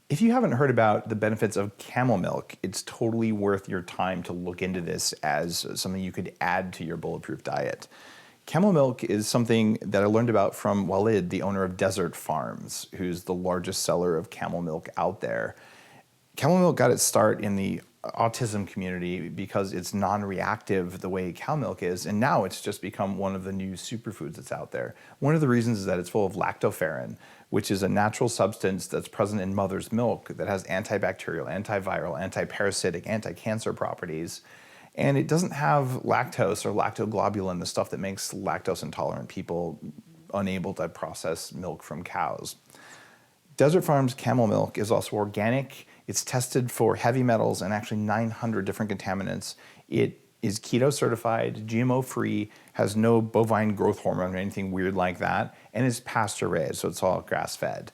If you haven't heard about the benefits of camel milk, it's totally worth your time to look into this as something you could add to your bulletproof diet. Camel milk is something that I learned about from Walid, the owner of Desert Farms, who's the largest seller of camel milk out there. Camel milk got its start in the autism community because it's non-reactive the way cow milk is, and now it's just become one of the new superfoods that's out there. One of the reasons is that it's full of lactoferrin, which is a natural substance that's present in mother's milk that has antibacterial, antiviral, antiparasitic, anti-cancer properties. And it doesn't have lactose or lactoglobulin, the stuff that makes lactose intolerant people unable to process milk from cows. Desert Farms camel milk is also organic. It's tested for heavy metals and actually 900 different contaminants. It is keto certified, GMO free, has no bovine growth hormone or anything weird like that, and is pasture raised, so it's all grass fed.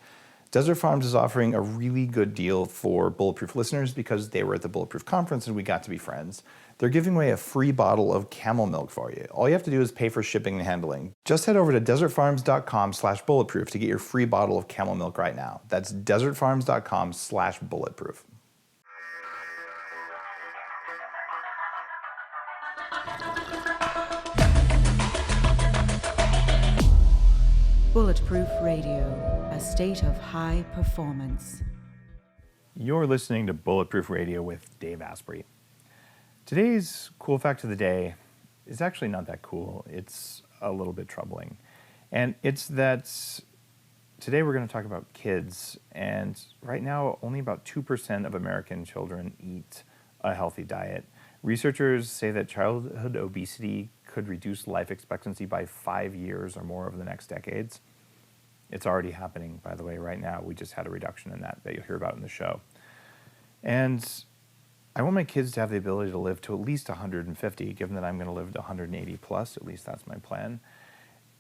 Desert Farms is offering a really good deal for Bulletproof listeners because they were at the Bulletproof conference and we got to be friends. They're giving away a free bottle of camel milk for you. All you have to do is pay for shipping and handling. Just head over to desertfarms.com/bulletproof to get your free bottle of camel milk right now. That's desertfarms.com/bulletproof. Bulletproof Radio, a state of high performance. You're listening to Bulletproof Radio with Dave Asprey. Today's cool fact of the day is actually not that cool. It's a little bit troubling. And it's that today we're going to talk about kids. And right now, only about 2% of American children eat a healthy diet. Researchers say that childhood obesity could reduce life expectancy by 5 years or more over the next decades. It's already happening, by the way, right now. We just had a reduction in that you'll hear about in the show. And I want my kids to have the ability to live to at least 150, given that I'm going to live to 180 plus, at least that's my plan.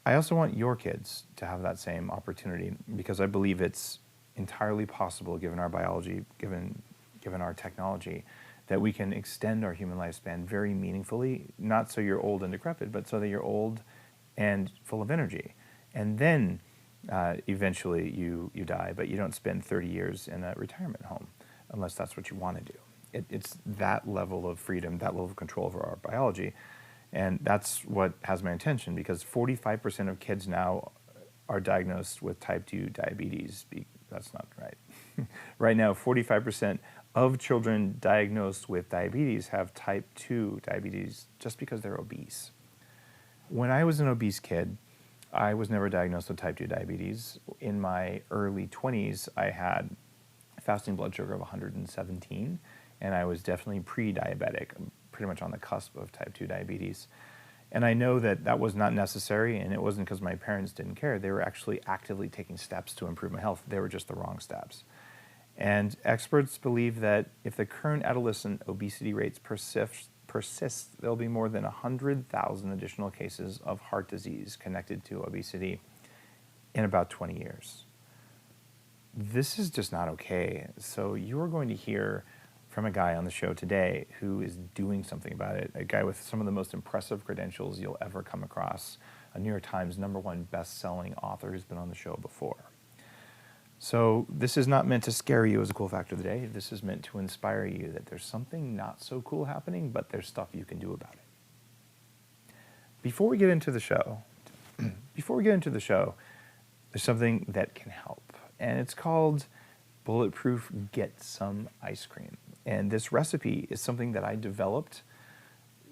I also want your kids to have that same opportunity because I believe it's entirely possible, given our biology, given our technology, that we can extend our human lifespan very meaningfully, not so you're old and decrepit, but so that you're old and full of energy. And then eventually you die, but you don't spend 30 years in a retirement home, unless that's what you want to do. It's that level of freedom, that level of control over our biology. And that's what has my attention, because 45% of kids now are diagnosed with type 2 diabetes. That's not right. Right now, 45% of children diagnosed with diabetes have type 2 diabetes just because they're obese. When I was an obese kid, I was never diagnosed with type 2 diabetes. In my early 20s, I had fasting blood sugar of 117, and I was definitely pre-diabetic, pretty much on the cusp of type 2 diabetes. And I know that that was not necessary, and it wasn't because my parents didn't care. They were actually actively taking steps to improve my health. They were just the wrong steps. And experts believe that if the current adolescent obesity rates persist, there'll be more than 100,000 additional cases of heart disease connected to obesity in about 20 years. This is just not okay. So you are going to hear from a guy on the show today who is doing something about it, a guy with some of the most impressive credentials you'll ever come across, a New York Times #1 best-selling author who's been on the show before. So this is not meant to scare you as a cool fact of the day. This is meant to inspire you that there's something not so cool happening, but there's stuff you can do about it. Before we get into the show, there's something that can help, and it's called Bulletproof Get Some Ice Cream. And this recipe is something that I developed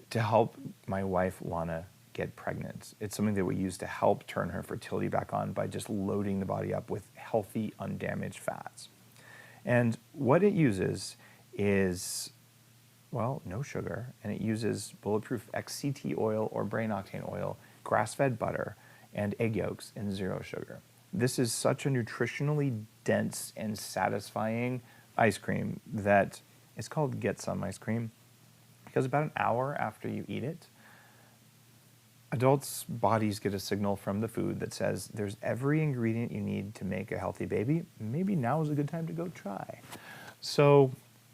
to help my wife, Lana, get pregnant. It's something that we use to help turn her fertility back on by just loading the body up with healthy, undamaged fats. And what it uses is, well, no sugar, and it uses Bulletproof XCT oil or brain octane oil, grass-fed butter, and egg yolks, and 0 sugar. This is such a nutritionally dense and satisfying ice cream that it's called Get Some Ice Cream because about an hour after you eat it, adults' bodies get a signal from the food that says there's every ingredient you need to make a healthy baby. Maybe now is a good time to go try. So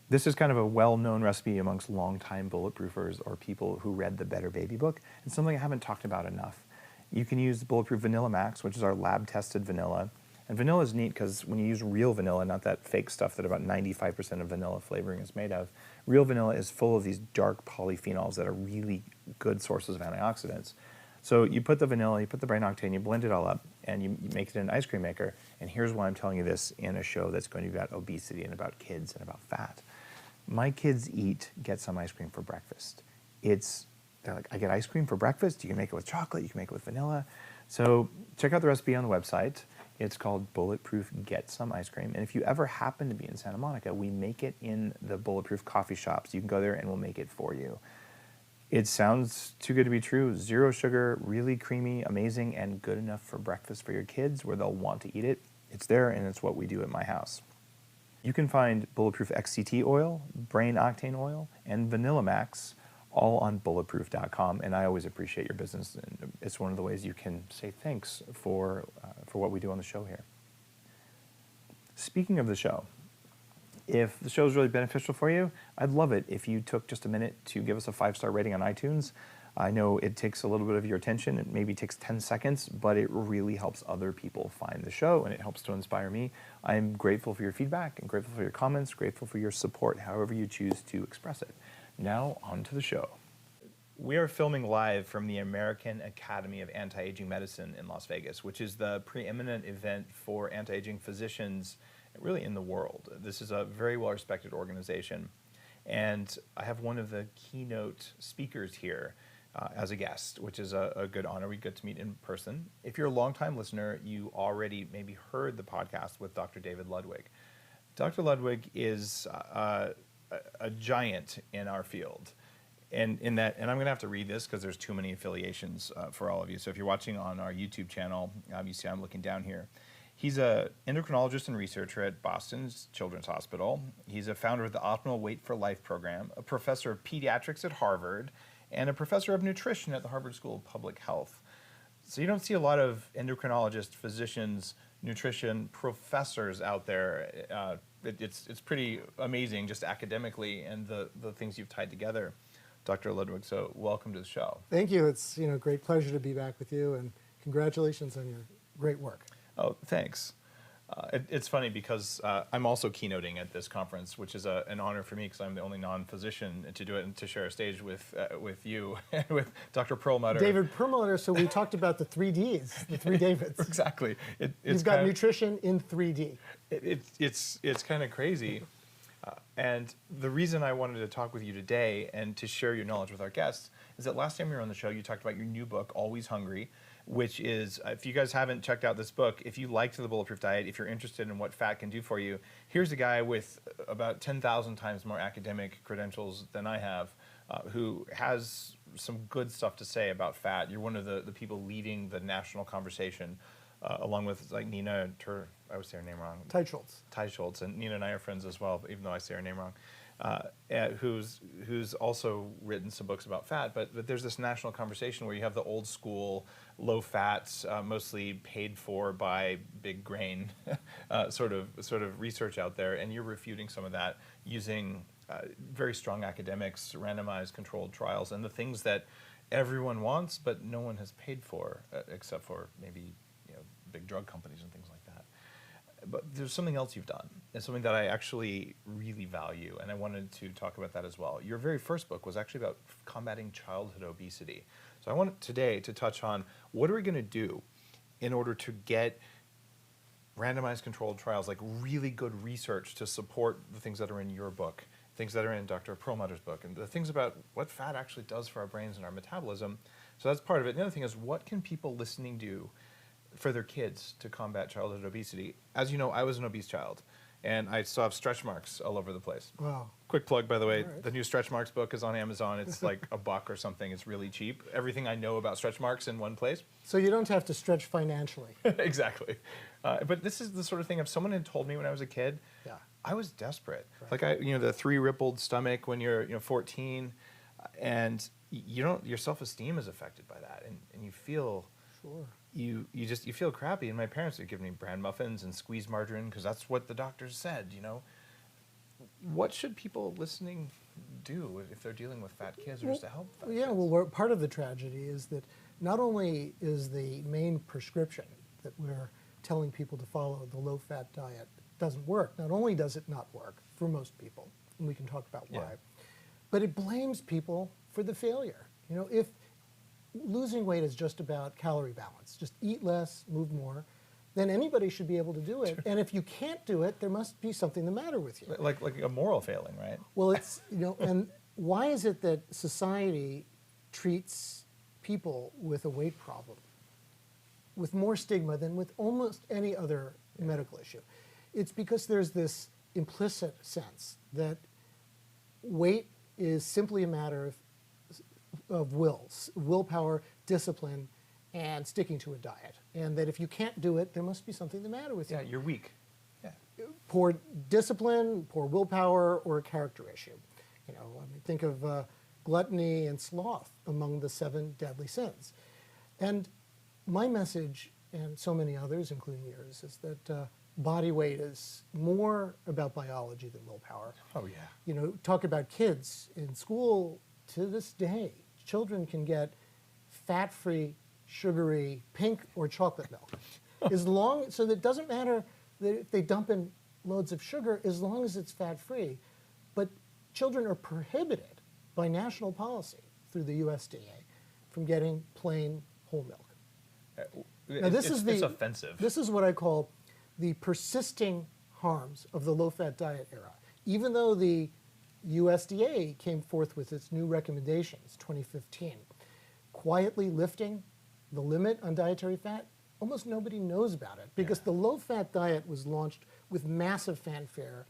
this is kind of a well-known recipe amongst longtime bulletproofers or people who read the Better Baby book. It's something I haven't talked about enough. You can use the Bulletproof Vanilla Max, which is our lab-tested vanilla, And vanilla is neat because when you use real vanilla, not that fake stuff that about 95% of vanilla flavoring is made of, real vanilla is full of these dark polyphenols that are really good sources of antioxidants. So you put the vanilla, you put the brain octane, you blend it all up, and you make it in an ice cream maker. And here's why I'm telling you this in a show that's going to be about obesity and about kids and about fat. My kids get some ice cream for breakfast. They're like, I get ice cream for breakfast? You can make it with chocolate, you can make it with vanilla. So check out the recipe on the website. It's called Bulletproof Get Some Ice Cream. And if you ever happen to be in Santa Monica, we make it in the Bulletproof coffee shops. You can go there and we'll make it for you. It sounds too good to be true. 0 sugar, really creamy, amazing, and good enough for breakfast for your kids where they'll want to eat it. It's there, and it's what we do at my house. You can find Bulletproof XCT oil, Brain Octane oil, and Vanilla Max all on bulletproof.com, and I always appreciate your business, and it's one of the ways you can say thanks for what we do on the show here. Speaking of the show, if the show is really beneficial for you, I'd love it if you took just a minute to give us a 5-star rating on iTunes. I know it takes a little bit of your attention. It maybe takes 10 seconds, but it really helps other people find the show, and it helps to inspire me. I'm grateful for your feedback and grateful for your comments, grateful for your support, however you choose to express it. Now, on to the show. We are filming live from the American Academy of Anti-Aging Medicine in Las Vegas, which is the preeminent event for anti-aging physicians really in the world. This is a very well-respected organization, and I have one of the keynote speakers here as a guest, which is a good honor. We get to meet in person. If you're a longtime listener, you already maybe heard the podcast with Dr. David Ludwig. Dr. Ludwig is a giant in our field. And I'm going to have to read this because there's too many affiliations for all of you. So if you're watching on our YouTube channel, you see I'm looking down here. He's an endocrinologist and researcher at Boston's Children's Hospital. He's a founder of the Optimal Weight for Life program, a professor of pediatrics at Harvard, and a professor of nutrition at the Harvard School of Public Health. So you don't see a lot of endocrinologists, physicians, nutrition professors out there. It's pretty amazing just academically and the things you've tied together, Dr. Ludwig. So welcome to the show. Thank you. It's a great pleasure to be back with you, and congratulations on your great work. Oh, thanks. It's funny because I'm also keynoting at this conference, which is an honor for me because I'm the only non-physician to do it and to share a stage with you and with Dr. Perlmutter. David Perlmutter, so we talked about the 3Ds, the 3 Davids. Exactly. You've got nutrition in 3D. It's kind of crazy. And the reason I wanted to talk with you today and to share your knowledge with our guests is that last time you were on the show, you talked about your new book, Always Hungry, which is, if you guys haven't checked out this book, if you liked the Bulletproof Diet, if you're interested in what fat can do for you, here's a guy with about 10,000 times more academic credentials than I have, who has some good stuff to say about fat. You're one of the people leading the national conversation, along with like Nina I always say her name wrong. Teicholz, and Nina and I are friends as well, even though I say her name wrong. Who's also written some books about fat, but there's this national conversation where you have the old school, low fats, mostly paid for by big grain, sort of research out there, and you're refuting some of that using very strong academics, randomized controlled trials, and the things that everyone wants but no one has paid for, except for maybe big drug companies and things like that. But there's something else you've done. It's something that I actually really value, and I wanted to talk about that as well. Your very first book was actually about combating childhood obesity. So I want today to touch on what are we going to do in order to get randomized controlled trials, like really good research to support the things that are in your book, things that are in Dr. Perlmutter's book, and the things about what fat actually does for our brains and our metabolism. So that's part of it. The other thing is, what can people listening do for their kids to combat childhood obesity? As you know, I was an obese child, and I still have stretch marks all over the place. Wow. Quick plug, by the way, All right. The new stretch marks book is on Amazon. It's like $1 or something. It's really cheap. Everything I know about stretch marks in one place. So you don't have to stretch financially. Exactly. But this is the sort of thing, if someone had told me when I was a kid, Yeah. I was desperate. Right. Like the 3 rippled stomach when you're 14, and your self-esteem is affected by that, and you feel Sure. you feel crappy. And my parents would give me bran muffins and squeezed margarine because that's what the doctors said. What should people listening do if they're dealing with fat kids, or just to help fat kids? Well, part of the tragedy is that not only is the main prescription that we're telling people to follow the low-fat diet doesn't work. Not only does it not work for most people, and we can talk about why, Yeah. but it blames people for the failure. You know, if losing weight is just about calorie balance, just eat less, move more, then anybody should be able to do it. Sure. And if you can't do it, there must be something the matter with you. Like a moral failing, right? Well, it's, you know, and why is it that society treats people with a weight problem with more stigma than with almost any other medical issue? It's because there's this implicit sense that weight is simply a matter of willpower, discipline, and sticking to a diet. And that if you can't do it, there must be something the matter with you. Yeah, you're weak. Yeah. Poor discipline, poor willpower, or a character issue. You know, I mean, think of gluttony and sloth among the 7 deadly sins. And my message, and so many others, including yours, is that body weight is more about biology than willpower. Oh, yeah. You know, talk about kids in school. To this day, children can get fat-free, sugary, pink or chocolate milk. So that it doesn't matter that if they dump in loads of sugar, as long as it's fat-free. But children are prohibited by national policy through the USDA from getting plain whole milk. Now, It's offensive. This is what I call the persisting harms of the low-fat diet era. Even though the USDA came forth with its new recommendations, 2015, quietly lifting the limit on dietary fat, almost nobody knows about it because the low-fat diet was launched with massive fanfare.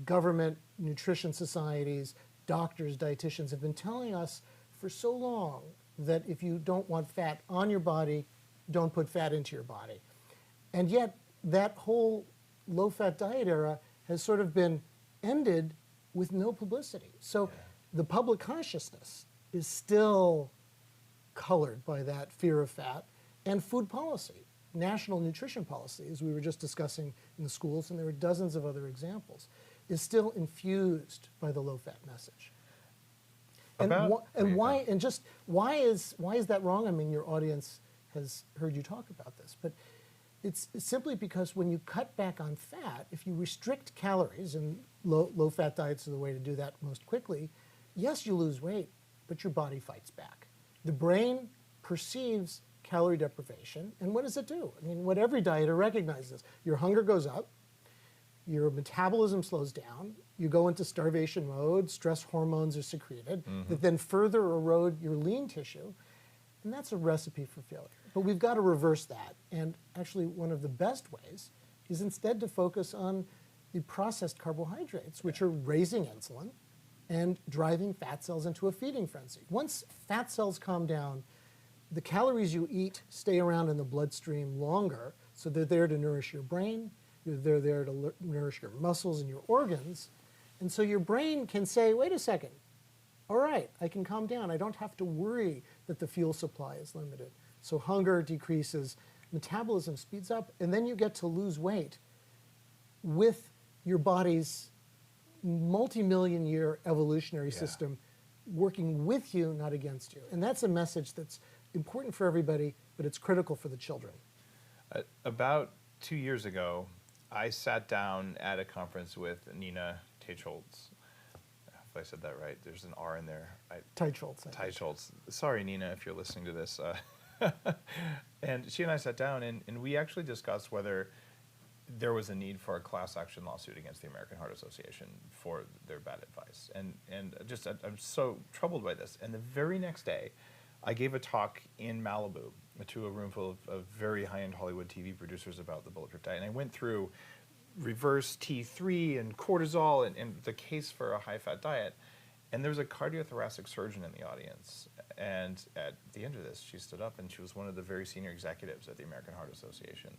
Government, nutrition societies, doctors, dietitians have been telling us for so long that if you don't want fat on your body, don't put fat into your body. And yet, that whole low-fat diet era has sort of been ended with no publicity. So the public consciousness is still colored by that fear of fat, and food policy, national nutrition policy, as we were just discussing in the schools, and there are dozens of other examples, is still infused by the low-fat message. Why is that wrong? I mean, your audience has heard you talk about this, but it's simply because when you cut back on fat, if you restrict calories, and low-fat diets are the way to do that most quickly, yes, you lose weight, but your body fights back. The brain perceives calorie deprivation, and what does it do? I mean, what every dieter recognizes, your hunger goes up, your metabolism slows down, you go into starvation mode, stress hormones are secreted that then further erode your lean tissue, and that's a recipe for failure. But we've got to reverse that, and actually one of the best ways is instead to focus on the processed carbohydrates, which are raising insulin and driving fat cells into a feeding frenzy. Once fat cells calm down, the calories you eat stay around in the bloodstream longer, so they're there to nourish your brain, they're there to nourish your muscles and your organs, and so your brain can say, wait a second, all right, I can calm down. I don't have to worry that the fuel supply is limited. So hunger decreases, metabolism speeds up, and then you get to lose weight with your body's multi-million year evolutionary system working with you, not against you. And that's a message that's important for everybody, but it's critical for the children. About 2 years ago, I sat down at a conference with Nina Teicholz. If I said that right, there's an R in there. Teicholz. Teicholz. Sorry, Nina, if you're listening to this. And she and I sat down, and we actually discussed whether there was a need for a class action lawsuit against the American Heart Association for their bad advice. And just I'm so troubled by this. And the very next day, I gave a talk in Malibu to a room full of very high-end Hollywood TV producers about the Bulletproof diet. And I went through reverse T3 and cortisol and the case for a high-fat diet. And there was a cardiothoracic surgeon in the audience. And at the end of this, she stood up, and she was one of the very senior executives at the American Heart Association.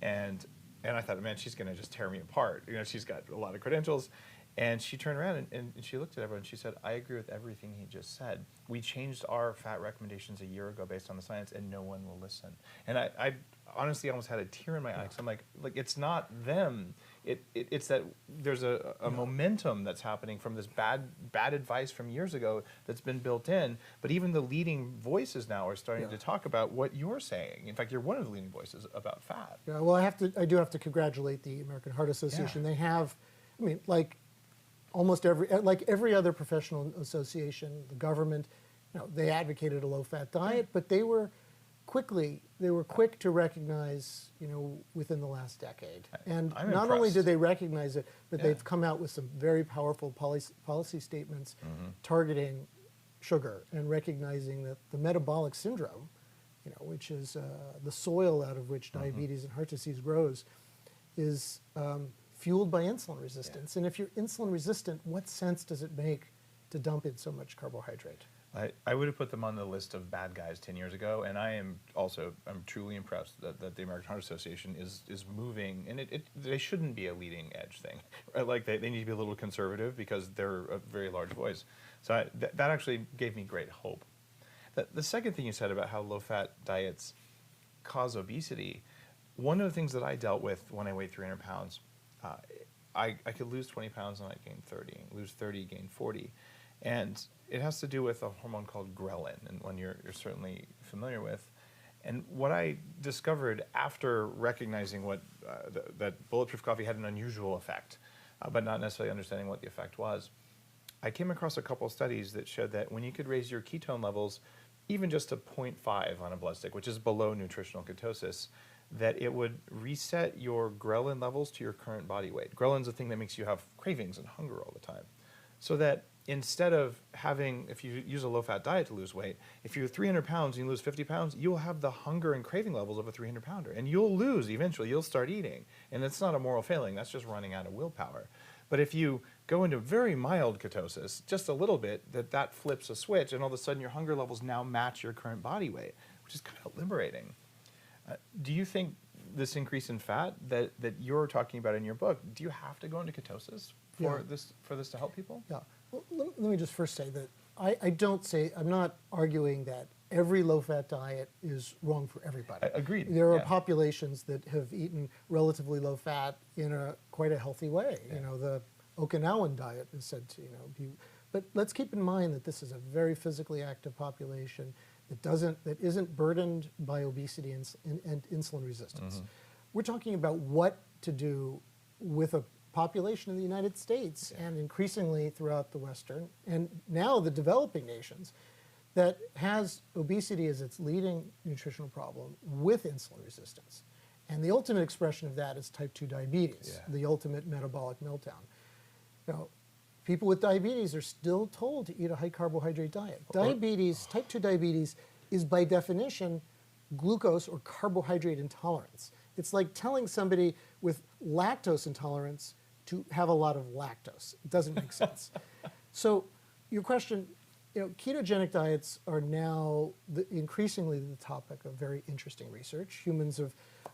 And I thought, man, she's going to just tear me apart. You know, she's got a lot of credentials. And she turned around and she looked at everyone and she said, I agree with everything he just said. We changed our fat recommendations a year ago based on the science, and no one will listen. And I honestly almost had a tear in my eye, because I'm like, it's not them. it's that there's a momentum that's happening from this bad advice from years ago that's been built in. But even the leading voices now are starting to talk about what you're saying. In fact, you're one of the leading voices about fat. Yeah, well, I do have to congratulate the American Heart Association. Yeah. They have, I mean, like every other professional association, the government, they advocated a low-fat diet, but they were quick to recognize, within the last decade. And I'm not only impressed. did they recognize it, but they've come out with some very powerful policy statements targeting sugar and recognizing that the metabolic syndrome, which is the soil out of which diabetes and heart disease grows, is fueled by insulin resistance. And if you're insulin resistant, what sense does it make to dump in so much carbohydrate? I would have put them on the list of bad guys 10 years ago, and I'm truly impressed that the American Heart Association is moving, and they shouldn't be a leading edge thing. Right? Like they need to be a little conservative because they're a very large voice. So that actually gave me great hope. The second thing you said about how low-fat diets cause obesity, one of the things that I dealt with when I weighed 300 pounds, I could lose 20 pounds and I'd gain 30, lose 30, gain 40. And it has to do with a hormone called ghrelin, and one you're certainly familiar with. And what I discovered after recognizing that Bulletproof coffee had an unusual effect, but not necessarily understanding what the effect was, I came across a couple of studies that showed that when you could raise your ketone levels even just to 0.5 on a blood stick, which is below nutritional ketosis, that it would reset your ghrelin levels to your current body weight. Ghrelin's the thing that makes you have cravings and hunger all the time. So that instead of having, if you use a low-fat diet to lose weight, if you're 300 pounds and you lose 50 pounds, you'll have the hunger and craving levels of a 300-pounder. And you'll lose eventually. You'll start eating. And it's not a moral failing. That's just running out of willpower. But if you go into very mild ketosis, just a little bit, that flips a switch, and all of a sudden your hunger levels now match your current body weight, which is kind of liberating. Do you think this increase in fat that you're talking about in your book, do you have to go into ketosis for this to help people? Yeah. Well, let me just first say that I'm not arguing that every low-fat diet is wrong for everybody. Agreed. There are populations that have eaten relatively low-fat in quite a healthy way. Yeah. The Okinawan diet is said to, be. But let's keep in mind that this is a very physically active population that isn't burdened by obesity and insulin resistance. Mm-hmm. We're talking about what to do with a population in the United States and increasingly throughout the Western and now the developing nations that has obesity as its leading nutritional problem with insulin resistance. And the ultimate expression of that is type 2 diabetes, the ultimate metabolic meltdown. People with diabetes are still told to eat a high carbohydrate diet. Type 2 diabetes is by definition glucose or carbohydrate intolerance. It's like telling somebody with lactose intolerance to have a lot of lactose. It doesn't make sense. So your question, ketogenic diets are now increasingly the topic of very interesting research. Humans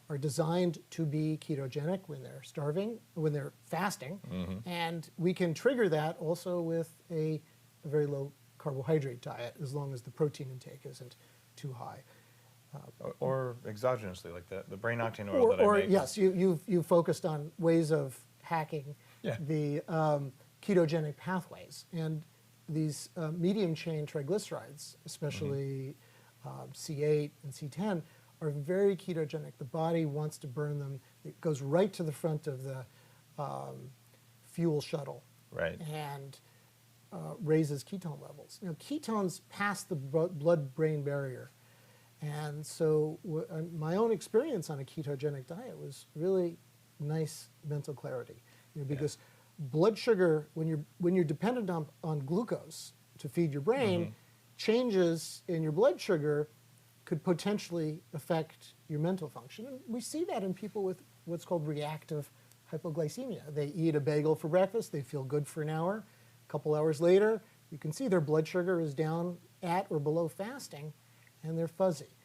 are designed to be ketogenic when they're starving, when they're fasting, and we can trigger that also with a very low carbohydrate diet as long as the protein intake isn't too high. Or exogenously, like the brain octane oil that I make. Yes, you've focused on ways of hacking the ketogenic pathways. And these medium chain triglycerides, especially C8 and C10, are very ketogenic. The body wants to burn them. It goes right to the front of the fuel shuttle and raises ketone levels. Ketones pass the blood-brain barrier. And so my own experience on a ketogenic diet was really nice mental clarity, because blood sugar, when you're dependent on glucose to feed your brain, changes in your blood sugar could potentially affect your mental function. And we see that in people with what's called reactive hypoglycemia. They eat a bagel for breakfast, they feel good for an hour. A couple hours later, you can see their blood sugar is down at or below fasting, and they're fuzzy.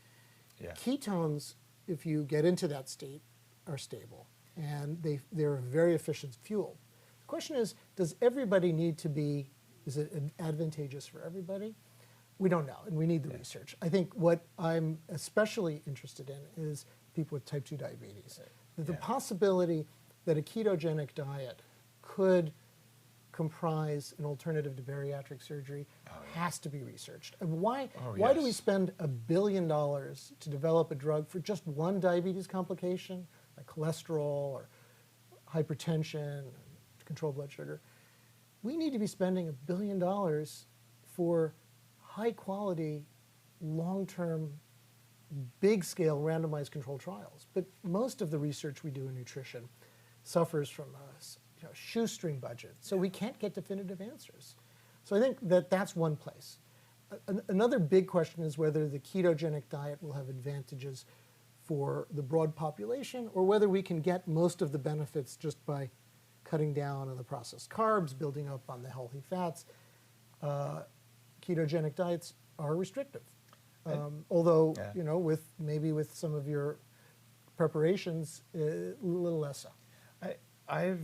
Ketones, if you get into that state, are stable, and they're a very efficient fuel. The question is, does everybody need to be, is it advantageous for everybody? We don't know, and we need the research. I think what I'm especially interested in is people with type 2 diabetes. The possibility that a ketogenic diet could comprise an alternative to bariatric surgery has to be researched. And why do we spend $1 billion to develop a drug for just one diabetes complication, like cholesterol or hypertension, control blood sugar? We need to be spending $1 billion for high quality, long-term, big-scale randomized controlled trials. But most of the research we do in nutrition suffers from a shoestring budget, so we can't get definitive answers. So I think that that's one place. Another big question is whether the ketogenic diet will have advantages for the broad population, or whether we can get most of the benefits just by cutting down on the processed carbs, building up on the healthy fats. Ketogenic diets are restrictive. Although, with some of your preparations, a little less so. I've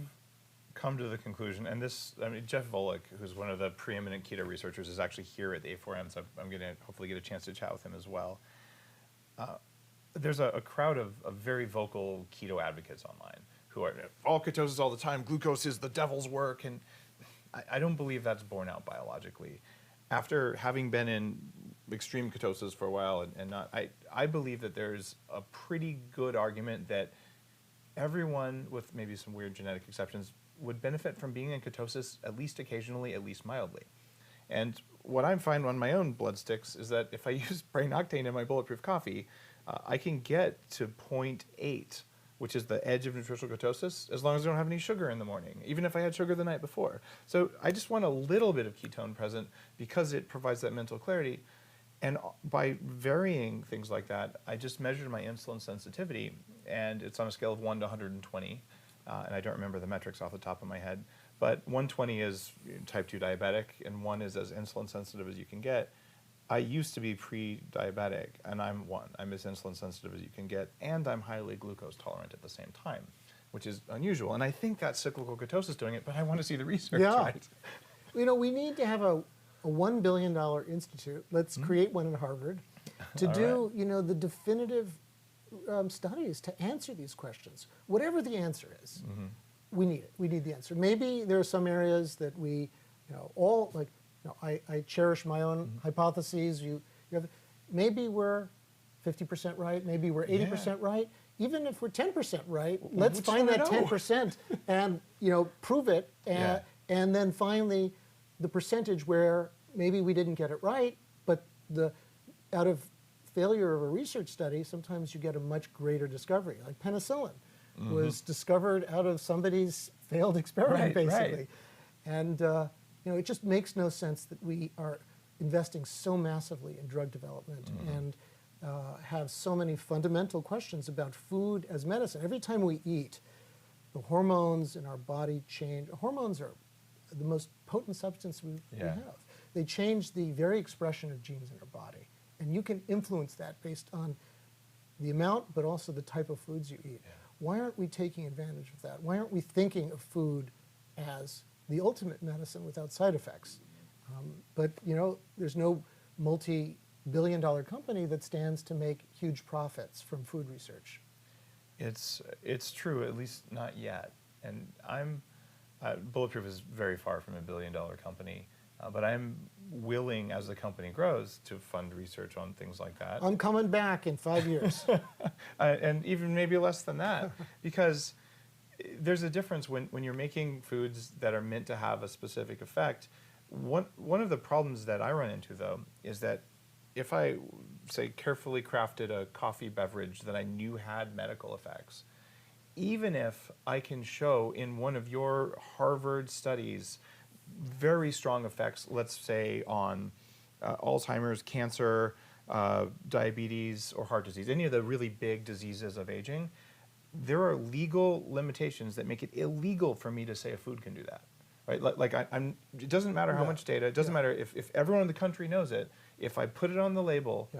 come to the conclusion, and Jeff Volek, who's one of the preeminent keto researchers, is actually here at the A4M, so I'm going to hopefully get a chance to chat with him as well. There's a crowd of very vocal keto advocates online who are all ketosis all the time, glucose is the devil's work, and I don't believe that's borne out biologically. After having been in extreme ketosis for a while I believe that there's a pretty good argument that everyone, with maybe some weird genetic exceptions, would benefit from being in ketosis at least occasionally, at least mildly. And what I find on my own blood sticks is that if I use brain octane in my Bulletproof coffee, I can get to 0.8, which is the edge of nutritional ketosis, as long as I don't have any sugar in the morning, even if I had sugar the night before. So I just want a little bit of ketone present because it provides that mental clarity. And by varying things like that, I just measured my insulin sensitivity, and it's on a scale of 1 to 120. And I don't remember the metrics off the top of my head, but 120 is type 2 diabetic, and 1 is as insulin sensitive as you can get. I used to be pre-diabetic, and I'm 1. I'm as insulin sensitive as you can get, and I'm highly glucose tolerant at the same time, which is unusual. And I think that cyclical ketosis doing it, but I want to see the research. Yeah. Right? We need to have a $1 billion institute. Let's create one at Harvard to do, the definitive studies to answer these questions. Whatever the answer is, we need it. We need the answer. Maybe there are some areas that we, I cherish my own hypotheses. Maybe we're 50% right. Maybe we're 80% right. Even if we're 10% right, let's find that 10% and prove it. And then finally, the percentage where maybe we didn't get it right, but out of failure of a research study, sometimes you get a much greater discovery. Like penicillin was discovered out of somebody's failed experiment, basically. Right. And it just makes no sense that we are investing so massively in drug development and have so many fundamental questions about food as medicine. Every time we eat, the hormones in our body change. Hormones are the most potent substance we have. They change the very expression of genes in our body. And you can influence that based on the amount, but also the type of foods you eat. Why aren't we taking advantage of that? Why aren't we thinking of food as the ultimate medicine without side effects? But there's no multi-billion-dollar company that stands to make huge profits from food research. It's true, at least not yet. And Bulletproof is very far from a billion-dollar company. But I'm willing, as the company grows, to fund research on things like that. I'm coming back in 5 years. And even maybe less than that, because there's a difference when you're making foods that are meant to have a specific effect. One of the problems that I run into, though, is that if I, say, carefully crafted a coffee beverage that I knew had medical effects, even if I can show in one of your Harvard studies very strong effects, let's say on Alzheimer's, cancer, diabetes, or heart disease, any of the really big diseases of aging, there are legal limitations that make it illegal for me to say a food can do that. Right? It doesn't matter how much data, it doesn't matter if everyone in the country knows it, if I put it on the label,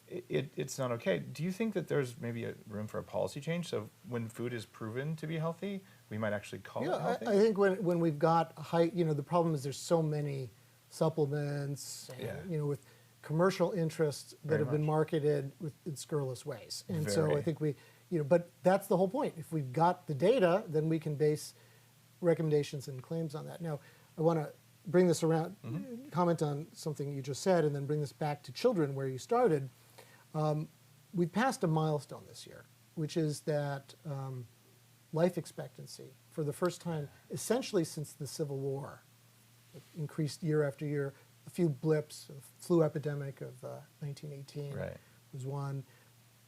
it's not okay. Do you think that there's maybe a room for a policy change? So when food is proven to be healthy, we might actually call it healthy? I think when we've got high, the problem is there's so many supplements, and, with commercial interests that have been marketed in scurrilous ways. And so I think we, but that's the whole point. If we've got the data, then we can base recommendations and claims on that. Now, I want to bring this around, comment on something you just said, and then bring this back to children where you started. We've passed a milestone this year, which is that life expectancy, for the first time, essentially since the Civil War, it increased year after year. A few blips, a flu epidemic of 1918 was one,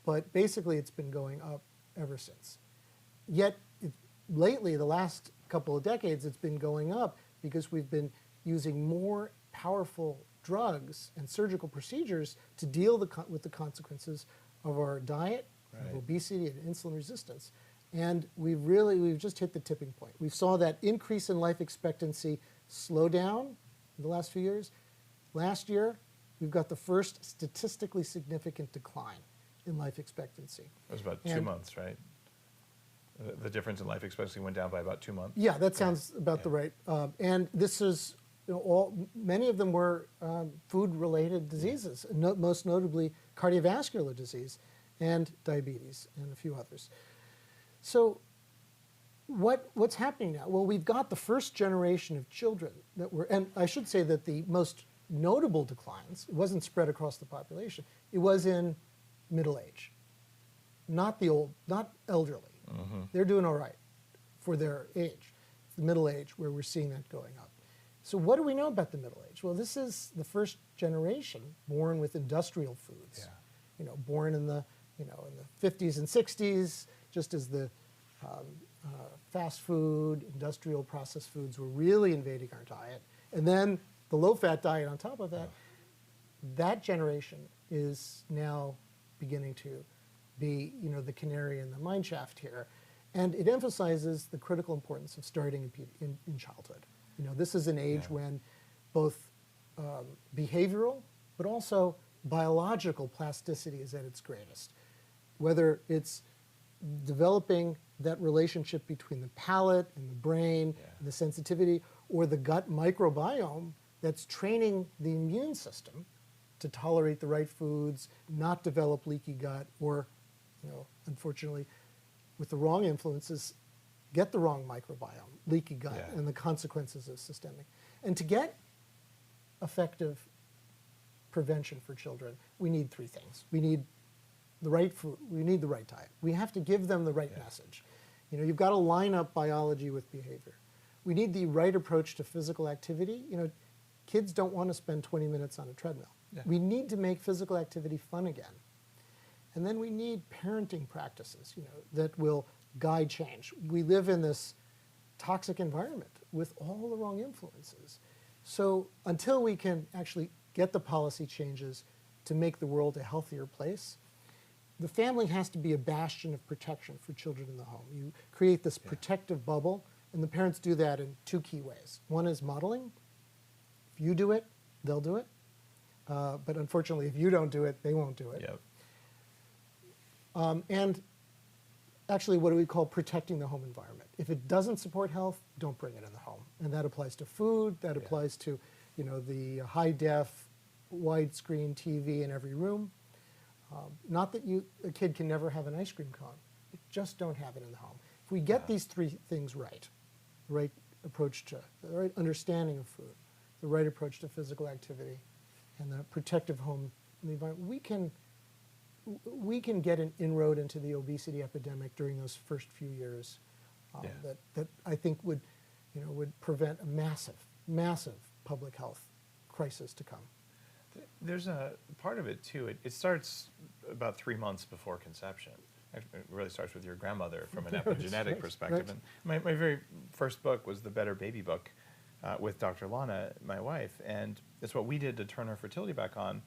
but basically it's been going up ever since. Yet, lately, the last couple of decades, it's been going up because we've been using more powerful drugs and surgical procedures to deal with the consequences of our diet, of obesity and insulin resistance. And we've just hit the tipping point. We saw that increase in life expectancy slow down in the last few years. Last year, we've got the first statistically significant decline in life expectancy. It was about 2 months, right? The difference in life expectancy went down by about 2 months. Yeah, that sounds about the right. And this is, many of them were food-related diseases, most notably cardiovascular disease and diabetes and a few others. So what's happening now? Well, we've got the first generation of children that were, and I should say that the most notable declines, it wasn't spread across the population, it was in middle age, not the old, not elderly. They're doing all right for their age. It's the middle age where we're seeing that going up. So what do we know about the middle age? Well, this is the first generation born with industrial foods. Born in the in the 50s and 60s, just as the fast food, industrial processed foods were really invading our diet, and then the low-fat diet on top of that. That generation is now beginning to be, the canary in the mine shaft here. And it emphasizes the critical importance of starting in childhood. This is an age when both behavioral, but also biological plasticity is at its greatest. Whether it's developing that relationship between the palate and the brain, and the sensitivity, or the gut microbiome that's training the immune system to tolerate the right foods, not develop leaky gut, or unfortunately, with the wrong influences, get the wrong microbiome, leaky gut, and the consequences of systemic. And to get effective prevention for children, we need three things. We need the right food, we need the right diet. We have to give them the right message. You've got to line up biology with behavior. We need the right approach to physical activity. Kids don't want to spend 20 minutes on a treadmill. We need to make physical activity fun again. And then we need parenting practices, that will guide change. We live in this toxic environment with all the wrong influences. So until we can actually get the policy changes to make the world a healthier place, the family has to be a bastion of protection for children in the home. You create this protective bubble, and the parents do that in two key ways. One is modeling. If you do it, they'll do it. But unfortunately, if you don't do it, they won't do it. And actually, what do we call protecting the home environment? If it doesn't support health, don't bring it in the home. And that applies to food, that applies to the high-def, widescreen TV in every room. Not that a kid can never have an ice cream cone. Just don't have it in the home. If we get these three things right, the right approach to, the right understanding of food, the right approach to physical activity, and the protective home in the environment, we can get an inroad into the obesity epidemic during those first few years that I think would prevent a massive public health crisis to come. There's a part of it too. It starts about 3 months before conception. It really starts with your grandmother from an epigenetic perspective. And my very first book was the Better Baby book with Dr. Lana, my wife, and it's what we did to turn our fertility back on.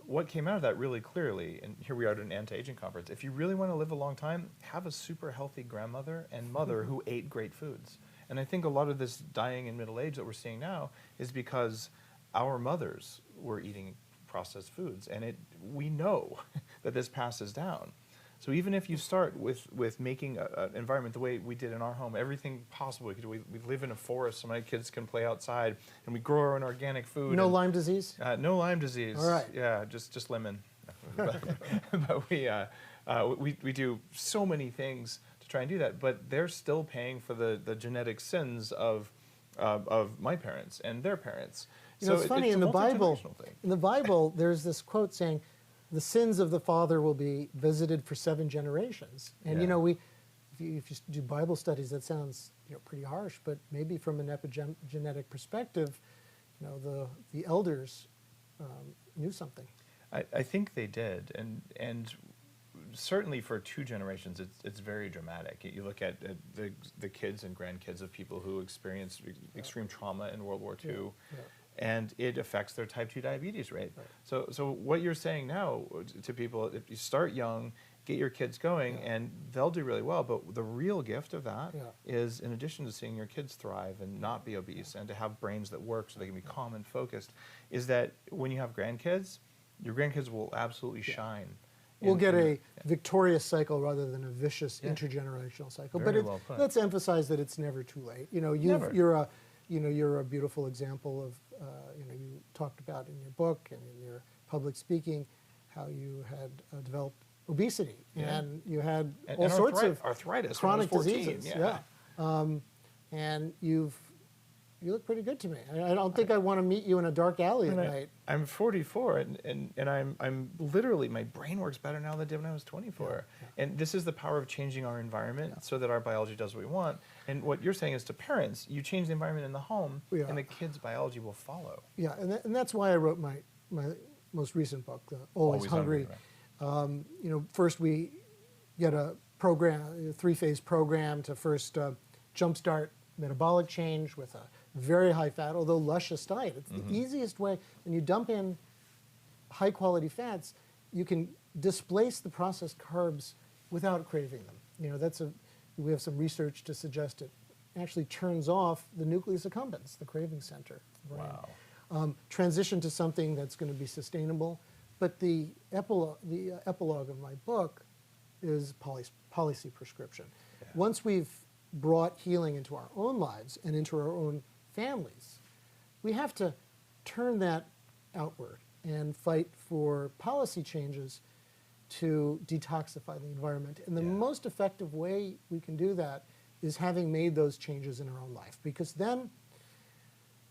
What came out of that really clearly, and here we are at an anti-aging conference, if you really want to live a long time, have a super healthy grandmother and mother who ate great foods. And I think a lot of this dying in middle age that we're seeing now is because our mothers were eating processed foods, and we know that this passes down. So even if you start with making an environment the way we did in our home, everything possible, we live in a forest so my kids can play outside, and we grow our own organic food. No Lyme disease? No Lyme disease. All right. Yeah, just lemon. But We do so many things to try and do that, but they're still paying for the genetic sins of my parents and their parents. You know, it's funny, it's a in the Bible, multi-generational thing. there's this quote saying, the sins of the father will be visited for 7 generations. And, you Yeah. know, if you do Bible studies, that sounds, you know, pretty harsh, but maybe from an epigenetic perspective, you know, the elders knew something. I think they did, and certainly for 2 generations, it's very dramatic. You look at the kids and grandkids of people who experienced extreme trauma in World War II, and it affects their type 2 diabetes rate. Right. So what you're saying now to people, if you start young, get your kids going, and they'll do really well. But the real gift of that is, in addition to seeing your kids thrive and not be obese and to have brains that work so they can be calm and focused, is that when you have grandkids, your grandkids will absolutely shine. We'll get a victorious cycle rather than a vicious intergenerational cycle. Very But well put. let's emphasize that it's never too late. You know, Never. you're a beautiful example of, you know, you talked about in your book and in your public speaking how you had developed obesity, and you had all sorts of arthritis, chronic when I was 14, diseases. And you look pretty good to me. I don't think I want to meet you in a dark alley at night. I'm 44, and I'm literally, my brain works better now than it did when I was 24. And this is the power of changing our environment so that our biology does what we want. And what you're saying is, to parents, you change the environment in the home, and the kids' biology will follow. Yeah, and that's why I wrote my most recent book, Always Hungry. Right. You know, first we get a program, a 3-phase program to first jumpstart metabolic change with a very high fat, although luscious diet. It's the easiest way. When you dump in high quality fats, you can displace the processed carbs without craving them. You know, we have some research to suggest it actually turns off the nucleus accumbens, the craving center. Right? Wow. Transition to something that's going to be sustainable. But the epilogue of my book is policy prescription. Yeah. Once we've brought healing into our own lives and into our own families, we have to turn that outward and fight for policy changes to detoxify the environment. And the most effective way we can do that is having made those changes in our own life, because then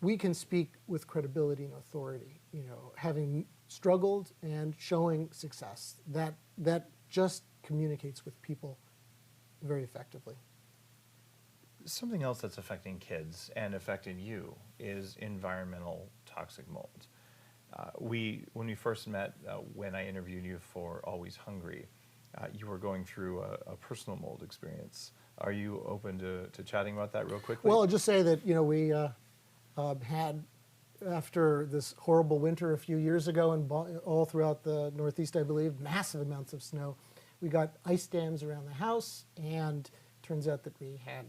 we can speak with credibility and authority, you know, having struggled and showing success. That just communicates with people very effectively. Something else that's affecting kids and affecting you is environmental toxic mold. When we first met, when I interviewed you for Always Hungry, you were going through a personal mold experience. Are you open to chatting about that real quickly? Well, I'll just say that, you know, we had, after this horrible winter a few years ago and all throughout the Northeast, I believe, massive amounts of snow, we got ice dams around the house, and turns out that we had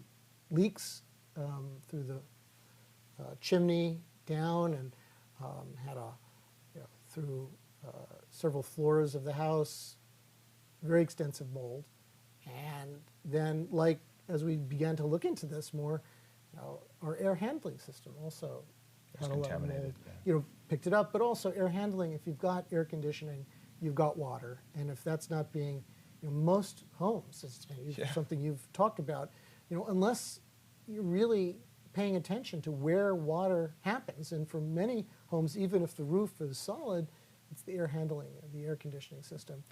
leaks through the chimney down, and had through several floors of the house, very extensive mold. And then, like, as we began to look into this more, you know, our air handling system also had a lot of mold. You know, picked it up, but also air handling. If you've got air conditioning, you've got water, and if that's not being, you know, most homes, it's something you've talked about, you know, unless you're really paying attention to where water happens, and for many homes, even if the roof is solid, it's the air handling, the air conditioning system.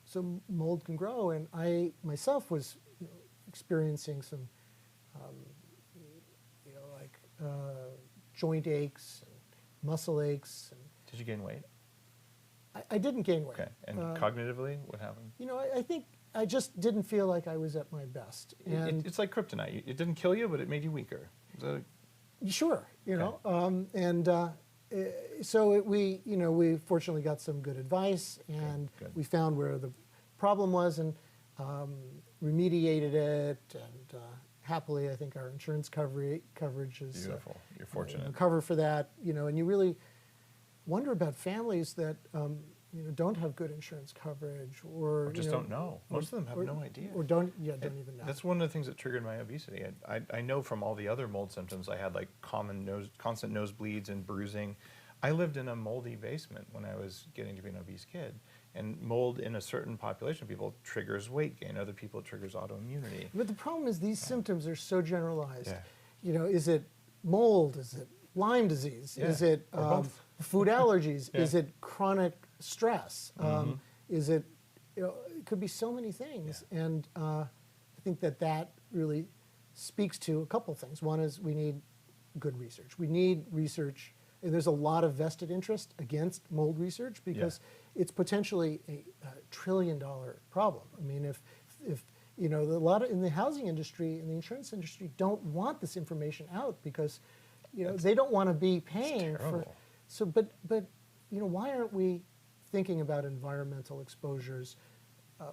So mold can grow, and I myself was, you know, experiencing some, you know, like joint aches and muscle aches. And did you gain weight? I didn't gain weight. Okay. And cognitively, what happened? You know, I think I just didn't feel like I was at my best. And It's like kryptonite. It didn't kill you, but it made you weaker. sure, you know, so we fortunately got some good advice, and we found where the problem was, and remediated it, and happily, I think our insurance coverage is beautiful. You're fortunate. Cover for that, you know, and you really wonder about families that you know, don't have good insurance coverage, or just don't know. Most of them have no idea. Or don't even know. That's one of the things that triggered my obesity. I know from all the other mold symptoms I had, like constant nosebleeds and bruising. I lived in a moldy basement when I was getting to be an obese kid, And mold in a certain population of people triggers weight gain. Other people it triggers autoimmunity. But the problem is these symptoms are so generalized. Yeah. You know, is it mold? Is it Lyme disease? Yeah. Is it Or both. food allergies? Yeah. Is it chronic stress? Is it, you know, it could be so many things. Yeah. And I think that really speaks to a couple things. One is we need good research. We need research. And there's a lot of vested interest against mold research because it's potentially a trillion-dollar problem. I mean, if you know, a lot of in the housing industry and the insurance industry don't want this information out because, you know, they don't want to be paying for. So, but you know, why aren't we thinking about environmental exposures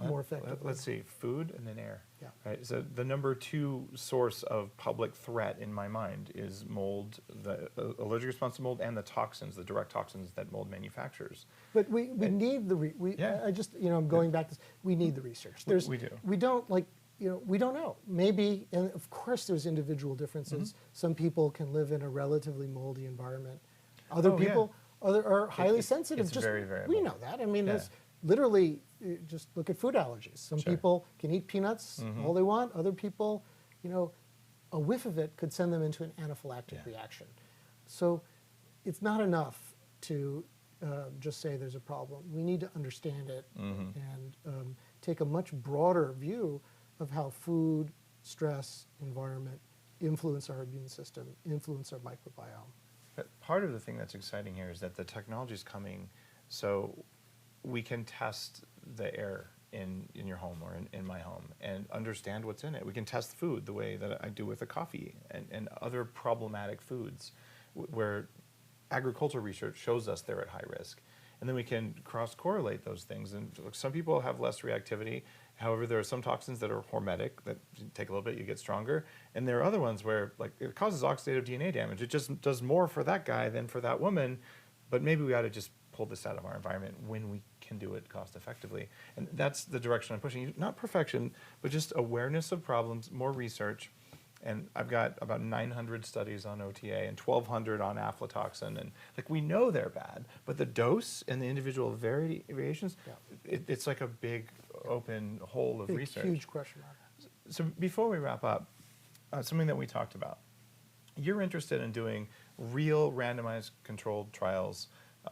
more effectively? Let's see, food and then air. Yeah. Right. So the number 2 source of public threat in my mind is mold, the allergic response to mold, and the toxins, the direct toxins that mold manufactures. But we need the I just, you know, I'm going back to this, we need the research. We do. We don't, like, you know, we don't know. Maybe, and of course there's individual differences. Some people can live in a relatively moldy environment. Other people are highly sensitive. It's just very variable. we know that. I mean, there's literally, just look at food allergies. Some people can eat peanuts all they want. Other people, you know, a whiff of it could send them into an anaphylactic reaction. So it's not enough to just say there's a problem. We need to understand it and take a much broader view of how food, stress, environment influence our immune system, influence our microbiome. But part of the thing that's exciting here is that the technology is coming, so we can test the air in your home or in my home and understand what's in it. We can test food the way that I do with a coffee and other problematic foods where agricultural research shows us they're at high risk. And then we can cross-correlate those things. And some people have less reactivity. However, there are some toxins that are hormetic, that take a little bit, you get stronger. And there are other ones where, like, it causes oxidative DNA damage. It just does more for that guy than for that woman. But maybe we ought to just pull this out of our environment when we can do it cost effectively. And that's the direction I'm pushing. Not perfection, but just awareness of problems, more research. And I've got about 900 studies on OTA and 1,200 on aflatoxin. And like, we know they're bad, but the dose and the individual variations, it's like a big open hole of research. Huge question mark. So before we wrap up, something that we talked about, you're interested in doing real randomized controlled trials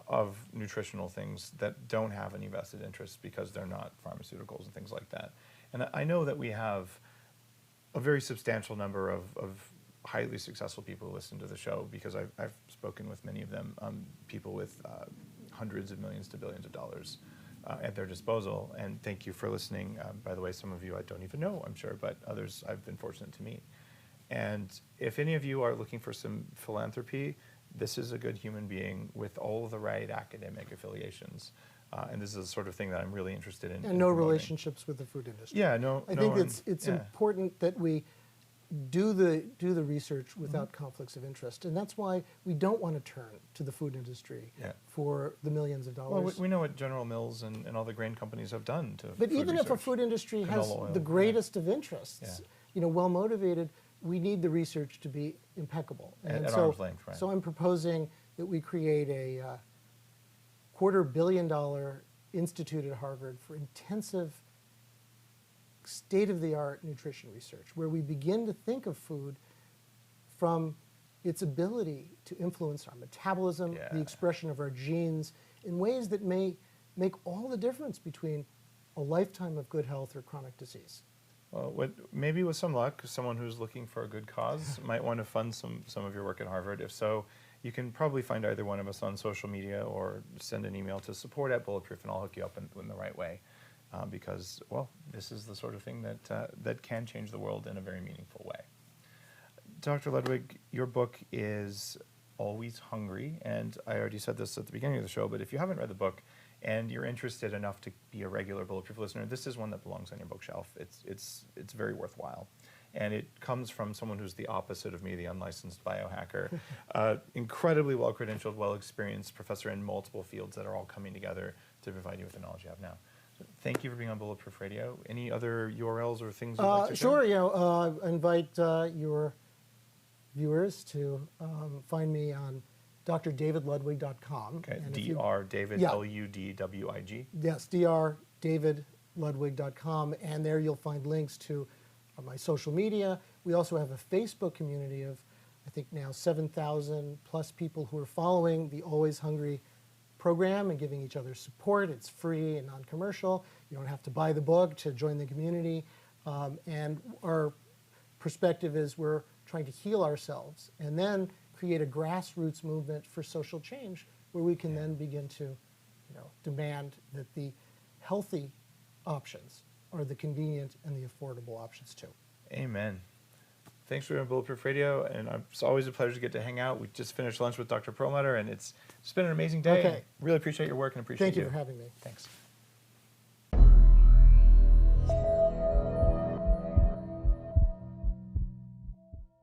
of nutritional things that don't have any vested interest because they're not pharmaceuticals and things like that. And I know that we have a very substantial number of highly successful people who listen to the show because I've spoken with many of them, people with hundreds of millions to billions of dollars at their disposal. And thank you for listening. By the way, some of you I don't even know, I'm sure, but others I've been fortunate to meet. And if any of you are looking for some philanthropy, this is a good human being with all the right academic affiliations. And this is the sort of thing that I'm really interested in. And no relationships with the food industry. Yeah, no. I think it's important that we do the research without conflicts of interest, and that's why we don't want to turn to the food industry for the millions of dollars. Well, we know what General Mills and all the grain companies have done to. But even if a food industry has the greatest of interests, you know, well motivated, we need the research to be impeccable. And at so, arm's length, right? So I'm proposing that we create a $250 million institute at Harvard for intensive state-of-the-art nutrition research, where we begin to think of food from its ability to influence our metabolism, the expression of our genes, in ways that may make all the difference between a lifetime of good health or chronic disease. Well, maybe with some luck, someone who's looking for a good cause might want to fund some of your work at Harvard. If so, you can probably find either one of us on social media or send an email to support@Bulletproof, and I'll hook you up in the right way. Because, well, this is the sort of thing that can change the world in a very meaningful way. Dr. Ludwig, your book is Always Hungry, and I already said this at the beginning of the show, but if you haven't read the book and you're interested enough to be a regular Bulletproof listener, this is one that belongs on your bookshelf. It's very worthwhile. And it comes from someone who's the opposite of me, the unlicensed biohacker. Incredibly well-credentialed, well-experienced professor in multiple fields that are all coming together to provide you with the knowledge you have now. So thank you for being on Bulletproof Radio. Any other URLs or things you'd like to share? Sure. You know, invite your viewers to find me on drdavidludwig.com. Okay, And if you- Dr. David, Yeah. Ludwig. Yes, drdavidludwig.com, and there you'll find links to my social media. We also have a Facebook community of, I think now 7,000 plus people who are following the Always Hungry program and giving each other support. It's free and non-commercial. You don't have to buy the book to join the community. And our perspective is we're trying to heal ourselves and then create a grassroots movement for social change where we can then begin to demand that the healthy options are the convenient and the affordable options too. Amen. Thanks for doing Bulletproof Radio, and it's always a pleasure to get to hang out. We just finished lunch with Dr. Perlmutter, and it's been an amazing day. Okay. Really appreciate your work and appreciate Thank you for having me. Thanks.